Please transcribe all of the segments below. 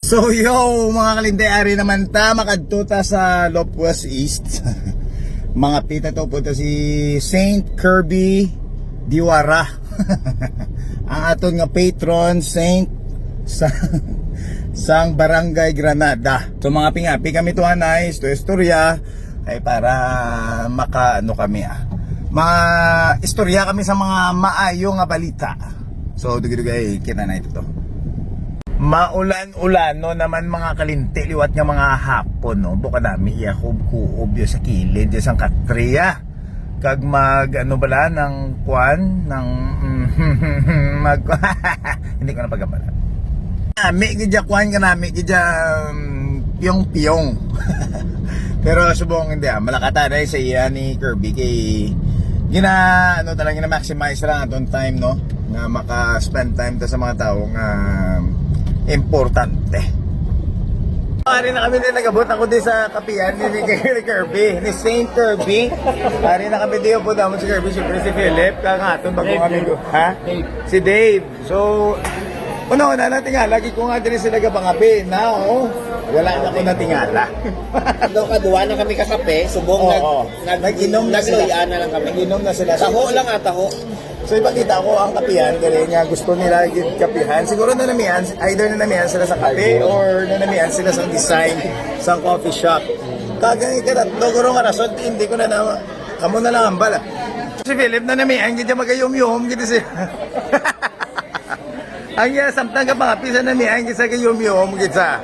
So yo mga kalindayari naman ta makadto sa Lopwas East. Mga pita to punta si Saint Kirby Diwara. Ang aton nga patron Saint sa sang Barangay Granada. So mga pingapi kami to anay to istorya ay para makaano kami mga istorya kami sa mga maayo nga balita. So dugay-dugay kita na ito to. Maulan-ulan no naman mga kalinti liwat nga mga hapon no buka nami iyakob kuob yo sa kilid yo sang katriya kag mag ano bala ng kwan ng mag hindi ko na pagkapala nami gidya kwan ka nami gidya piyong-piyong pero subong hindi malakata rin sa iya ni Kirby kay gina ano talaga na maximize lang atong time no na maka-spend time ta sa mga tao nga importante. Pari na kami din nagabot ako din sa kapihan ni Kirby, ni Saint Kirby. Pari na kami din po damon si Kirby, siyempre si Philip, kangaton bago kami do. Ha? Si Dave. So, una na tingala, lagi ko nga din sila gabangabi. Now, wala na ako natingala. Kaduwa na kami kakape, subong nag-inom na sila. Nagloyan na lang kami. Nag-inom na sila. Taho lang taho. So ipakita ko ang kapihan, kasi nga gusto nila yung kapihan. Siguro nanamihan, either nanamihan sila sa kape or nanamihan sila sa design sa coffee shop. Kagani ka tatlo, guro nga rason, hindi ko na kamo na lang ang bala. Si Philip nanamihan, hindi magayom-yom, gitu siya. Ang samtang ka mga pisa nanamihan, kita kayom-yom, kita.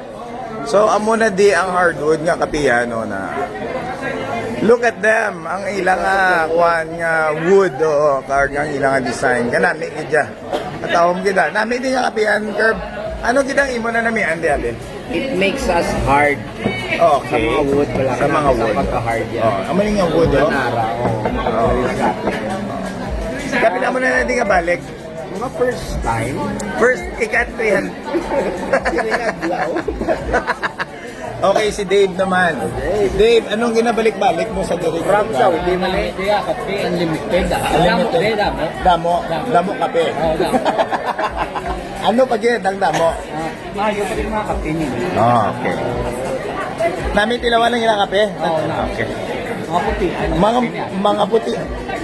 So amo na di ang hardwood nga kapihan, no, na look at them, ang ilang kwan nga wood o kag ang ilang design. Kanami gidya. Atawom gida. Nami din nga kapihan curb. Ano gidang imo na nami andi ali? It makes us hard. Okay. Sa mga wood pala. Sa mga wood. Sa pagka-hard yan. Amo nga wood o. Nara. Kapila mo na natin nga balik. Mga first time. First, ikat 300. Okay, si Dave naman. Dave, anong ginabalik-balik mo sa diri? From Saudi, Malaysia, kape, unlimited. Unlimited. Damo. Damo kape. Ano pa gid ang damo? Mayo pa rin mga kape nila. Okay. Nami tilawan lang ilang kape? Okay. Mga puti. Mga puti.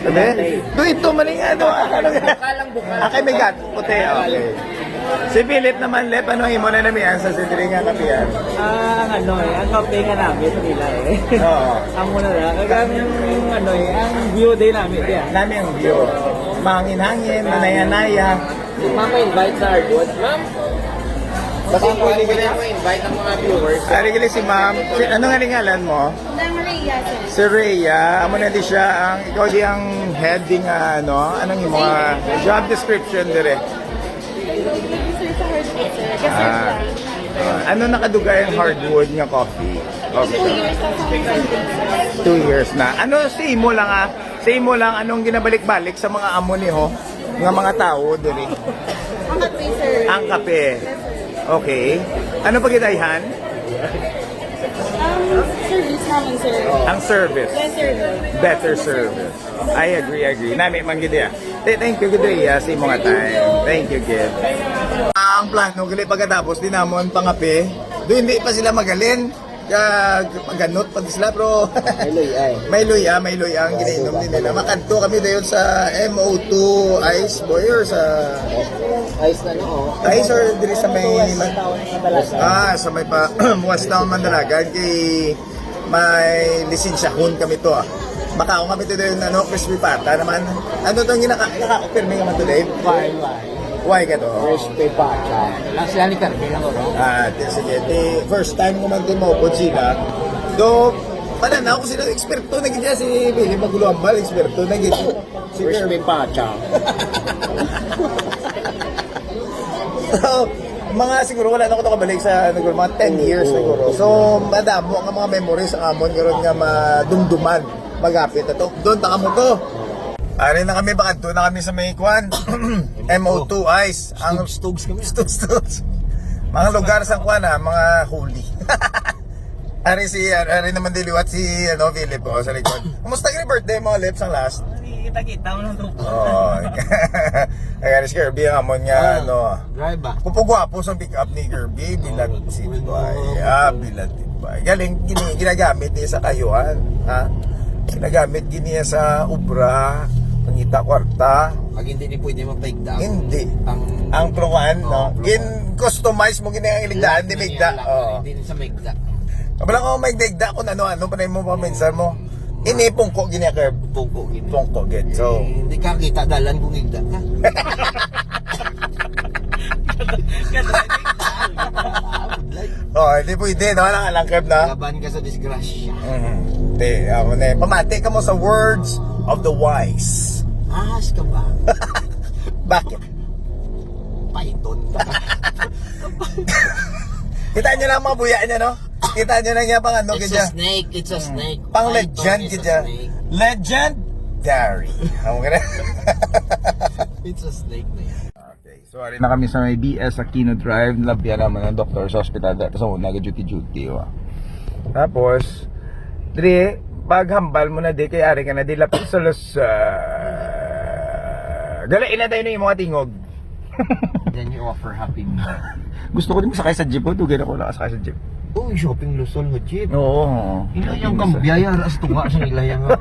Sabi? Do ito maning ano? Bukal. Okay, may gat. Puti. Okay. Si Philip naman, Lep, ano mo na namihan sa sidri nga kapihan? Ang kape nga namin ito nila Oo. Ang muna na, ang view din namin diyan. Nami ang view. Mangin-hangin, manaya-naya. Ma'am, invite sa Hardwood. Ma'am, baka pwede ka na invite ang mga viewers. Arigili si ma'am. Ano nga lingalan mo? Rhea, Si Rhea. Amo na di siya ang, ikaw di ang heading ano? Anong yung mga job description dire? Ano nakadugay ang hardwood nga coffee? 2 years na. Ano sa imo lang Sa imo lang anong ginabalik-balik sa mga amo ni ho? Nga mga tao diri. Ang kape, sir. Ang kape. Okay. Ano pa gidayhan? Service namin, sir. Ang service. Yes, sir. Better service. I agree. Nami man gid ya. Thank you gid ya sa imong time. Thank you gid. Ang plano gali pagkatapos din namon pangape. Do hindi pa sila magalin. Maganot pa sila pero may luya ang ginainom din nila. Makadto kami dayon sa MO2 Ice Boy or sa Ice na no. Ice or diri sa may sa may pa West Town Mandalagan kay may lisensyahon kami to Makaon kami to dayon crispy pata naman. Ano tong ginaka-confirm nga man to Dave? Why ka to? Crispy pata. Lang sila ni Kirby lang ko. Sige. First time ko man din maupod sila. Do, pananaw ko sila eksperto na gidya si Billy Maguluambal, eksperto na gidya. Si Crispy pata. So, mga siguro wala na ko to kabalik sa mga 10 years siguro. So, madamo ang mga memories ang amon karon nga madumduman. Magapit na to. Doon ta mo to. Ari na kami, baka doon na kami sa may kwan. MO2 Ice. Ang Stugs kami. Stugs. Mga lugar sa kwan mga holy. Ari naman diliwat si Philip sa likod. Kumusta yung birthday mo, Lips, ang last? kita-kita mo lang ito. Oo. Kaya si Kirby ang amon nga, ano. Drive ba? Kung gwapo sa pick up ni Kirby, bilat si Tibay. Bilat Tibay. Galing, ginagamit niya sa kayuhan. Ha? Ginagamit niya sa ubra, pangita kwarta. Pag hindi ni pwede mapaigda. Hindi. Ang pluan, no? Customize mo ginang iligdaan di migda. Hindi sa maigda. Kabala ko maigda kung ano pa rin mo paminsan mo. Ini pungko gini Kirby. Pungko gini. Pungko get. So, Hindi ka kita dalan kung igda ka. hindi pwede, no? Lang Kirby na. Laban ka sa disgrasya. Hindi, ako na. Pamati ka mo sa words of the wise. Ahas ka ba? Bakit? Python ka. Kita nyo lang mga buya niya, no? Kita nyo lang niya pang ano, It's kaya. a snake. It's a snake. Pang Python legend is a kaya. snake. Legendary. Ako ka na. It's a snake na yan. Okay, so ari na kami sa may BS Aquino Drive. Labyan naman ng doktor sa ospital. Tapos ako nag-duty-duty. Tapos, dre, paghambal mo na di, kay ari ka na di, lapit sa los... Galain na tayo na yung mga tingog. Then you offer happy meal. Gusto ko din masakay sa jeep. Dugay ako nakasakay sa jeep. Oh, shopping Luzon mo, Jeep. Oo. Ilayang kang biyaya, ras tunga sa ilayang nga.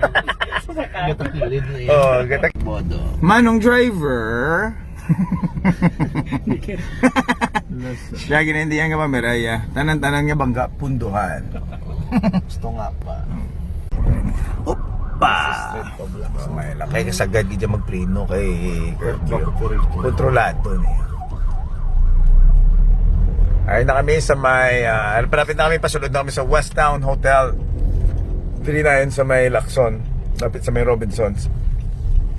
Gatakilid na yan. Oo, gatak. Bodo. Manong driver. Siya ginindi ang kapameraya. Tanan-tanan nga bangga punduhan. Gusto nga pa. Opa! May lakay ka sagad di dyan magpreno kay kontrolado niya. Ay na kami sa may palapit na kami, pasulod na kami sa West Town Hotel. Dili na yun sa may Lacson, lapit sa may Robinsons.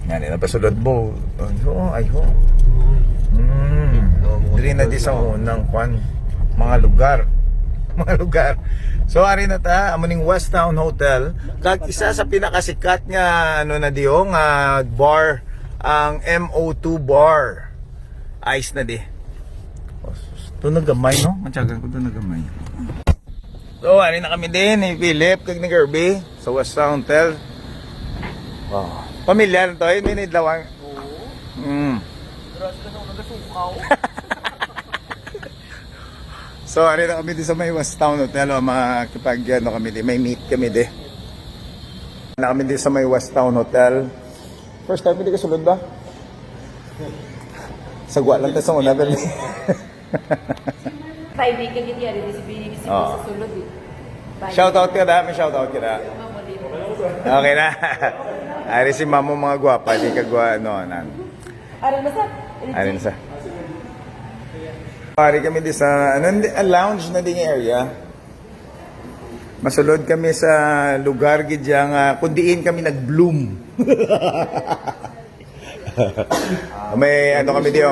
Yan, pasulod mo. Ayho. Dili na di sa unang kwan, mga lugar. So ari na ta amuning West Town Hotel, kag isa sa pinakasikat nga ano na diyo nga bar ang MO2 bar. Ice na di. Ito nagamay, no? Matyagan ko ito nagamay. So, ari na kami din ni Philip, kag ni Kirby sa West Town Hotel. Oh, pamilyar to, may nidlawang. So, ari na kami din sa may West Town Hotel. Makakipag, ano kami din, may meet kami din. Na kami din sa may West Town Hotel. First time, hindi ka sulod ba? Sagwa lang tayo sa una, pero... 5 week ka giti ari si Bibi sa sulod eh. Shoutout ka na, may shoutout ka na. Okay na. Ari si mamo mga gwapa, di ka gwa, ano, nan. Ari na sa? Ari na sa. Ari kami di sa, ano, lounge na din yung area. Masulod kami sa lugar, gidyang, kundiin kami nag-bloom. May, ano kami di,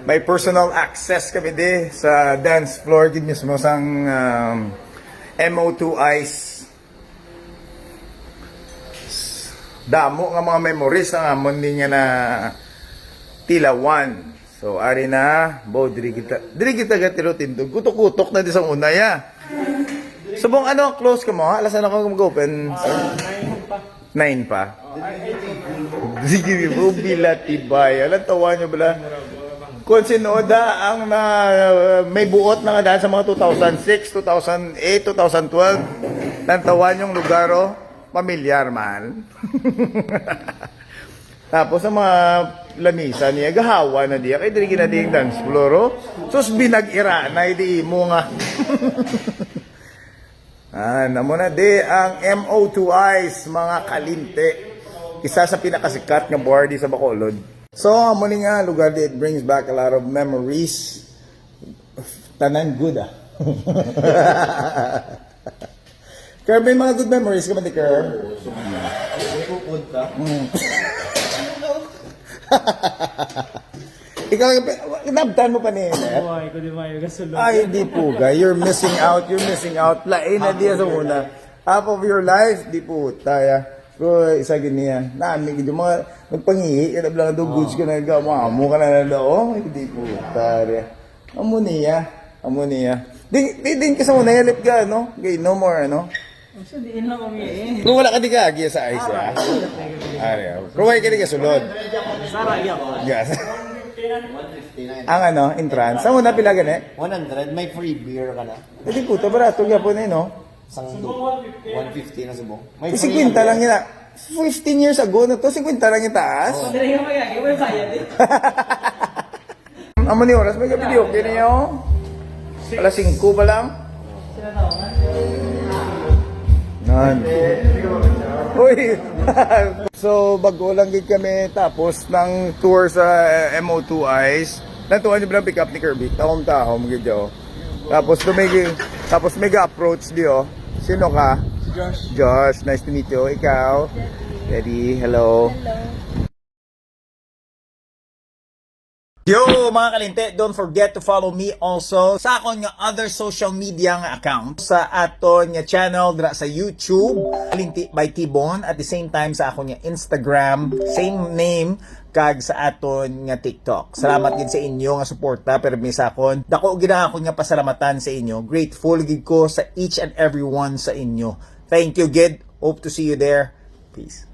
may personal access kami di sa dance floor gid mismo sang MO2 Ice. Damo nga mga memories ang amon din nga na tilawan. So ari na bo diri kita gatiro tindog. Kutok-kutok na di sa unaya. Subong ano close ka mo? Alas na ako mag-open? 9 pa. Sige, bila tibay. Alam tawa nyo bala? Kung sinoda ang may buot na nga dahil sa mga 2006, 2008, 2012, nantawan yung lugar, pamilyar man. Tapos sa mga lamisa niya, gahawa na diya, kaya dili ginading dance floor, sus binag-ira na, hindi mo nga. Namo na di ang MO2 Ice, mga kalinte. Isa sa pinakasikat nga bar di sa Bacolod. So, muli nga, lugar di, it brings back a lot of memories. Tanan good, Kerr, may mga good memories ka ba ni Kerr? Ikaw, nabtan mo pa ni Ay, di po, guy. You're missing out. Lain na diya sa una. Half of your life, di po, taya. So, isa ganiya. Nami, yung mga nagpangihi, lang daw goods ka na gawamo ka na daw. Hindi po, taya. Amuniya. Din ka sa una, yalit ka, no? Okay, no more, ano? So, diin lang kami eh. Kung wala ka di ka, agiya sa ice, Kruway ka ka sulod. Yes. 159. Ang ano, entrance. Saan mo na pila gani? 100, may free beer ka na. Hindi puto, barato nga po na yun, no? Isang 150 na subong. May 50 lang yun. 15 years ago na to, 50 lang yung taas. Dali ka magagi, may bayad eh. Amo ni oras, may video okay niyo. Alas 5 pa lang. Nan. Uy. So, bago lang gid kami tapos ng tour sa MO2 Ice. Natuwa niyo ba ang pick up ni Kirby? Tahom-tahom gid yo. Tapos may approach diyo. Sino ka? Josh. Josh, nice to meet you. Ikaw? Daddy, hello. Yo mga kalinte, don't forget to follow me also sa akong nga other social media nga account sa aton nga channel dra sa YouTube Kalinti by T-Bone, at the same time sa akong nga Instagram, same name kag sa aton nga TikTok. Salamat gid sa inyo nga suporta, pero sa akon dako gid ako nga pasalamatan sa inyo. Grateful gid ko sa each and every one sa inyo. Thank you gid. Hope to see you there. Peace.